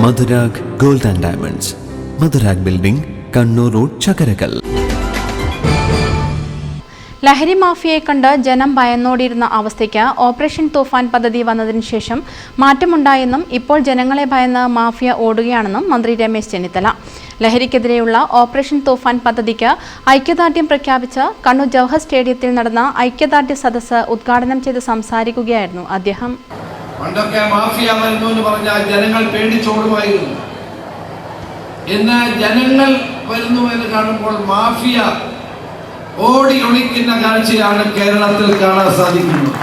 Madhurag gold and diamonds, Madhurag building, Kannur road, Chakkarakal. ലഹരി മാഫിയയെ കണ്ട് ജനം ഭയന്നോടിയിരുന്ന അവസ്ഥയ്ക്ക് ഓപ്പറേഷൻ തൂഫാൻ പദ്ധതി വന്നതിന് ശേഷം മാറ്റമുണ്ടായെന്നും ഇപ്പോൾ ജനങ്ങളെ ഭയന്ന് മാഫിയ ഓടുകയാണെന്നും മന്ത്രി രമേശ് ചെന്നിത്തല. ലഹരിക്കെതിരെയുള്ള ഓപ്പറേഷൻ തൂഫാൻ പദ്ധതിക്ക് ഐക്യദാർഢ്യം പ്രഖ്യാപിച്ച് കണ്ണൂർ ജവഹർ സ്റ്റേഡിയത്തിൽ നടന്ന ഐക്യദാർഢ്യ സദസ്സ് ഉദ്ഘാടനം ചെയ്ത് സംസാരിക്കുകയായിരുന്നു അദ്ദേഹം. പണ്ടൊക്കെ മാഫിയ വരുന്നു എന്ന് പറഞ്ഞാൽ ജനങ്ങൾ പേടിച്ചോടുമായിരുന്നു. ഇന്ന് ജനങ്ങൾ വരുന്നു എന്ന് കാണുമ്പോൾ മാഫിയ ഓടി ഒളിക്കുന്ന കാഴ്ചയാണ് കേരളത്തിൽ കാണാൻ സാധിക്കുന്നത്.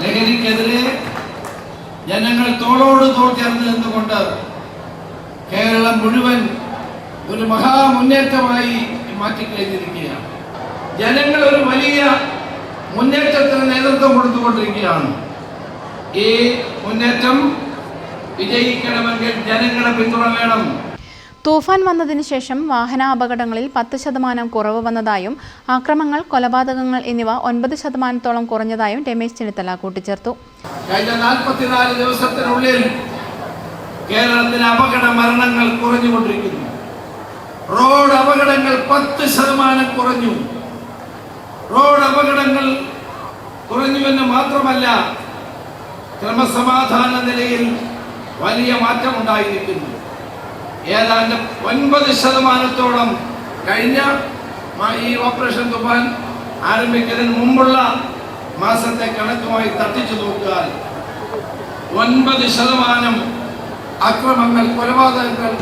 ലഹരിക്കെതിരെ ജനങ്ങൾ തോളോട് തോൾ ചേർന്ന് നിന്നുകൊണ്ട് കേരളം മുഴുവൻ ഒരു മഹാമുന്നേറ്റമായി മാറ്റിക്കഴിഞ്ഞിരിക്കുകയാണ്. ജനങ്ങൾ ഒരു വലിയ മുന്നേറ്റത്തിന് നേതൃത്വം കൊടുത്തുകൊണ്ടിരിക്കുകയാണ്. ഈ മുന്നേറ്റം വിജയിക്കണമെങ്കിൽ ജനങ്ങളുടെ പിന്തുണ വേണം. തൂഫാൻ വന്നതിന് ശേഷം വാഹന അപകടങ്ങളിൽ 10% കുറവ് വന്നതായും ആക്രമണങ്ങൾ, കൊലപാതകങ്ങൾ എന്നിവ 9% കുറഞ്ഞതായും രമേശ് ചെന്നിത്തല കൂട്ടിച്ചേർത്തു. കഴിഞ്ഞ 44 ദിവസത്തിനുള്ളിൽ കേരളത്തിലെ അപകട മരണങ്ങൾ കുറഞ്ഞുകൊണ്ടിരിക്കുന്നു. റോഡ് അപകടങ്ങൾ 10% കുറഞ്ഞു. റോഡ് അപകടങ്ങൾ കുറഞ്ഞുവെന്ന് മാത്രമല്ല, ക്രമസമാധാന നിലയിൽ വലിയ മാറ്റമുണ്ടായിരിക്കുന്നു. ഏതാണ്ട് 9% കഴിഞ്ഞ ഈ ഓപ്പറേഷൻ തൂഫാൻ ആരംഭിക്കുന്നതിന് മുമ്പുള്ള മാസത്തെ കണക്കുമായി തട്ടിച്ചു നോക്കിയാൽ 9% അക്രമങ്ങൾ, കൊലപാതകങ്ങൾ,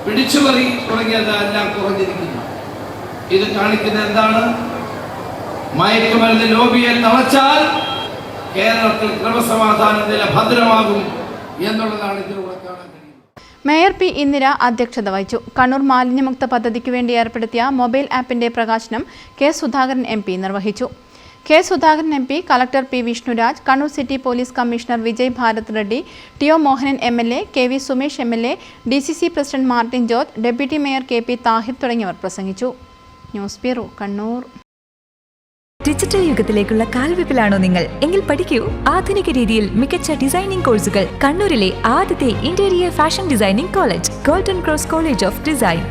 പിടിച്ചുപറി തുടങ്ങിയതെല്ലാം കുറഞ്ഞിരിക്കുന്നു. ഇത് കാണിക്കുന്നത് എന്താണ്? മയക്കുമരുന്ന് ലോബിയെ തളച്ചാൽ കേരളത്തിൽ ക്രമസമാധാന നില ഭദ്രമാകും എന്നുള്ളതാണ് ഇതിലൂടെ കാണാൻ കഴിയുന്നത്. മേയർ പി ഇന്ദിര അധ്യക്ഷത വഹിച്ചു. കണ്ണൂർ മാലിന്യമുക്ത പദ്ധതിക്ക് വേണ്ടി ഏർപ്പെടുത്തിയ മൊബൈൽ ആപ്പിന്റെ പ്രകാശനം കെ സുധാകരൻ MP നിർവഹിച്ചു. K Sudhakaran MP, collector P Vishnuraj, Kannur city police commissioner Vijay Bharat Reddy, T O. Mohanan MLA, KV Sumesh MLA, DCC president Martin George, deputy mayor KP Thahir തുടങ്ങിയവർ പ്രസംഗിച്ചു. News bureau, Kannur. ഡിജിറ്റൽ യുഗത്തിലേക്കുള്ള കാൽവെപ്പിലാണോ നിങ്ങൾ? എങ്കിൽ പഠിക്കൂ ആധുനിക രീതിയിൽ മികച്ച ഡിസൈനിംഗ് കോഴ്സുകൾ. കണ്ണൂരിലെ ആദ്യത്തെ interior fashion designing college, golden cross college of design.